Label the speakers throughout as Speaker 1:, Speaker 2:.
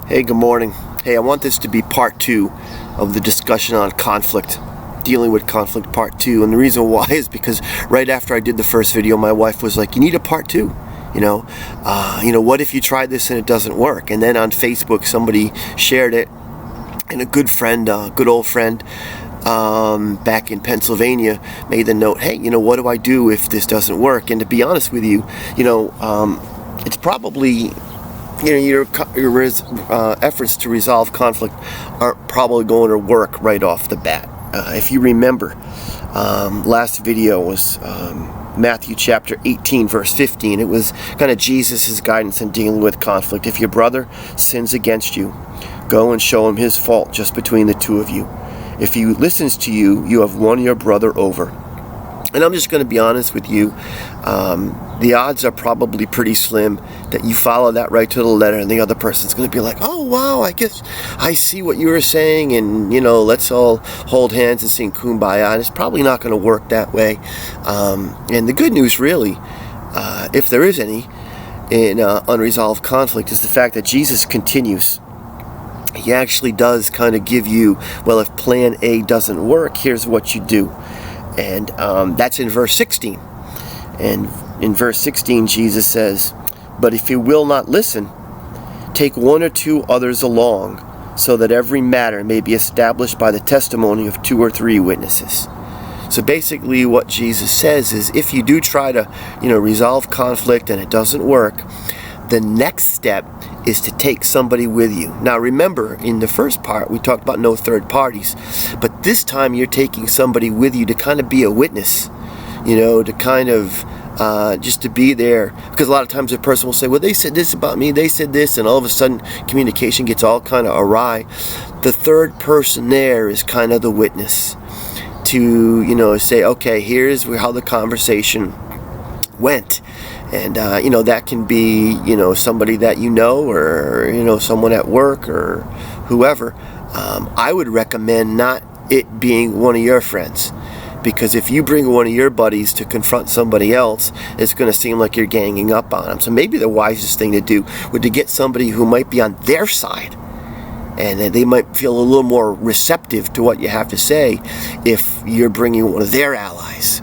Speaker 1: Hey, good morning. Hey, I want this to be part 2 of the discussion on conflict, dealing with conflict part 2. And the reason why is because right after I did the first video, my wife was like, you need a part 2. What if you tried this and it doesn't work? And then on Facebook, somebody shared it, and a good friend, good old friend, back in Pennsylvania made the note, hey, what do I do if this doesn't work? And to be honest with you, it's probably, your efforts to resolve conflict aren't probably going to work right off the bat. If you remember, last video was Matthew chapter 18, verse 15. It was kind of Jesus' guidance in dealing with conflict. If your brother sins against you, go and show him his fault just between the two of you. If he listens to you, you have won your brother over. And I'm just going to be honest with you. The odds are probably pretty slim that you follow that right to the letter, and the other person's going to be like, oh, wow, I guess I see what you were saying, and, let's all hold hands and sing Kumbaya. And it's probably not going to work that way. And the good news, really, if there is any, in unresolved conflict, is the fact that Jesus continues. He actually does kind of give you, well, if plan A doesn't work, here's what you do. And that's in verse 16. And in verse 16, Jesus says, but if you will not listen, take one or two others along, so that every matter may be established by the testimony of 2 or 3 witnesses. So basically what Jesus says is, if you do try to, resolve conflict and it doesn't work, the next step is to take somebody with you. Now remember, in the first part, we talked about no third parties. But this time you're taking somebody with you to kind of be a witness. To kind of just to be there. Because a lot of times a person will say, well, they said this about me, they said this, and all of a sudden communication gets all kind of awry. The third person there is kind of the witness to, say, okay, here's how the conversation went. And, that can be, somebody that or, someone at work or whoever. I would recommend not it being one of your friends. Because if you bring one of your buddies to confront somebody else, it's going to seem like you're ganging up on them. So maybe the wisest thing to do would to get somebody who might be on their side. And they might feel a little more receptive to what you have to say if you're bringing one of their allies.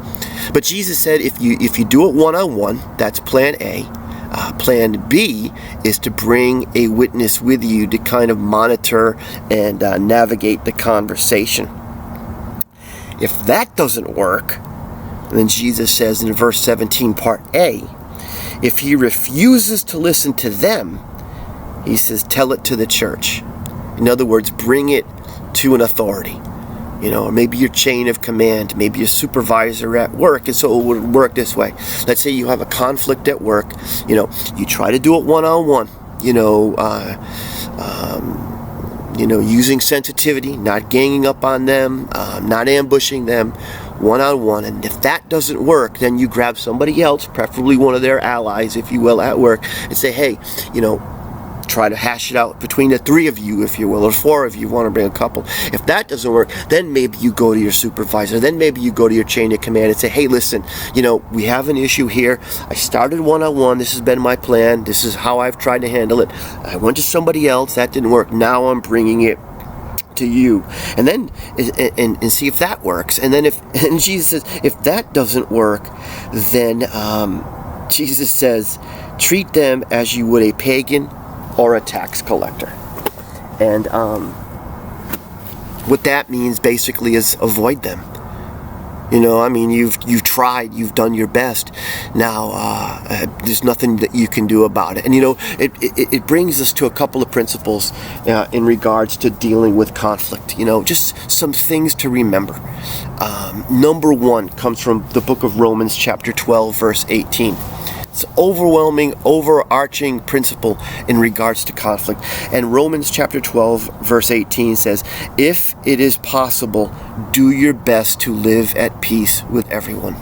Speaker 1: But Jesus said if you do it one-on-one, that's plan A. Plan B is to bring a witness with you to kind of monitor and navigate the conversation. If that doesn't work, then Jesus says in verse 17, part A, if he refuses to listen to them, he says, tell it to the church. In other words, bring it to an authority. Or maybe your chain of command, maybe your supervisor at work, and so it would work this way. Let's say you have a conflict at work, you try to do it one-on-one, using sensitivity, not ganging up on them, not ambushing them, one-on-one. And if that doesn't work, then you grab somebody else, preferably one of their allies, if you will, at work, and say, hey, try to hash it out between the 3 of you, if you will, or 4 of you want to bring a couple. If that doesn't work, then maybe you go to your supervisor, then maybe you go to your chain of command and say, hey, listen, we have an issue here. I started one-on-one. This has been my plan. This is how I've tried to handle it. I went to somebody else. That didn't work. Now I'm bringing it to you. And then and see if that works. And then and Jesus says, if that doesn't work, then Jesus says, treat them as you would a pagan or a tax collector. And what that means basically is avoid them. You've tried, you've done your best. Now there's nothing that you can do about it. And it brings us to a couple of principles in regards to dealing with conflict. Just some things to remember. Number 1 comes from the book of Romans chapter 12 verse 18. It's an overwhelming, overarching principle in regards to conflict. And Romans chapter 12, verse 18 says, if it is possible, do your best to live at peace with everyone.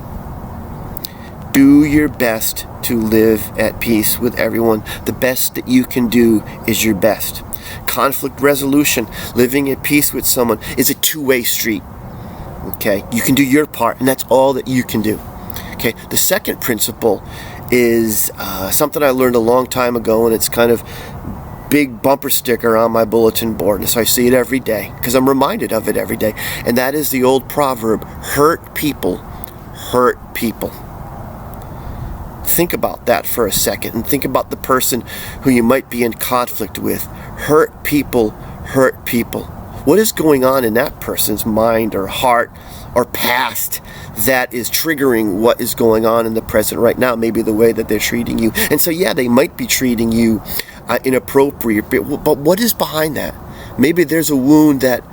Speaker 1: Do your best to live at peace with everyone. The best that you can do is your best. Conflict resolution, living at peace with someone, is a two-way street. Okay? You can do your part, and that's all that you can do. Okay? The second principle is something I learned a long time ago, and it's kind of big bumper sticker on my bulletin board, and so I see it every day because I'm reminded of it every day. And that is the old proverb, hurt people hurt people. Think about that for a second, and think about the person who you might be in conflict with. Hurt people hurt people. What is going on in that person's mind or heart or past that is triggering what is going on in the present right now? Maybe the way that they're treating you. And so, yeah, they might be treating you inappropriate, but what is behind that? Maybe there's a wound that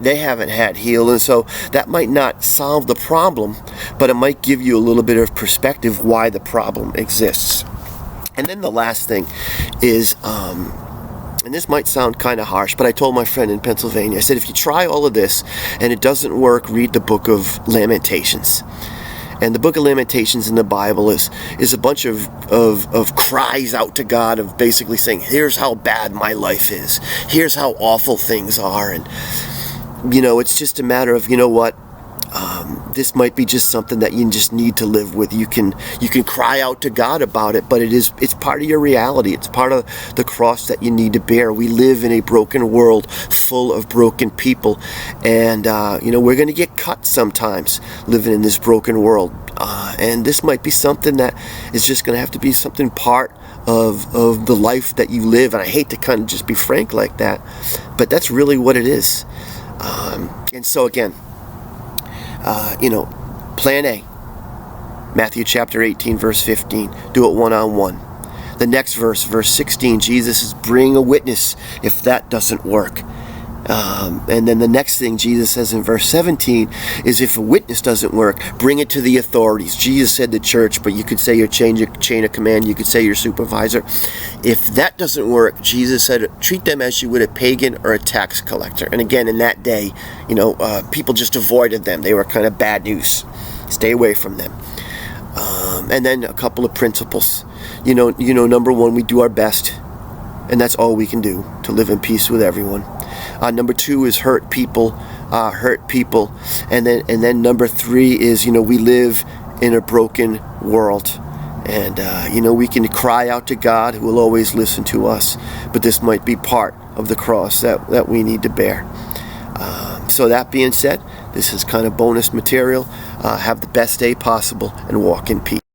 Speaker 1: they haven't had healed, and so that might not solve the problem, but it might give you a little bit of perspective why the problem exists. And then the last thing is, and this might sound kind of harsh, but I told my friend in Pennsylvania, I said, if you try all of this and it doesn't work, read the book of Lamentations. And the book of Lamentations in the Bible is a bunch of cries out to God, of basically saying, here's how bad my life is. Here's how awful things are. And, it's just a matter of, this might be just something that you just need to live with. You can cry out to God about it, but it's part of your reality. It's part of the cross that you need to bear. We live in a broken world full of broken people, and we're going to get cut sometimes living in this broken world. And this might be something that is just going to have to be something part of the life that you live. And I hate to kind of just be frank like that, but that's really what it is. And so again, plan A, Matthew chapter 18, verse 15, do it one-on-one. The next verse 16, Jesus is bring a witness if that doesn't work. And then the next thing Jesus says in verse 17 is, if a witness doesn't work, bring it to the authorities. Jesus said the church, but you could say your chain of command, you could say your supervisor. If that doesn't work, Jesus said, treat them as you would a pagan or a tax collector. And again, in that day, people just avoided them. They were kind of bad news. Stay away from them. And then a couple of principles. Number one, we do our best, and that's all we can do to live in peace with everyone. Number two is hurt people. And then number three is, we live in a broken world. And, we can cry out to God, who will always listen to us. But this might be part of the cross that we need to bear. So that being said, this is kind of bonus material. Have the best day possible and walk in peace.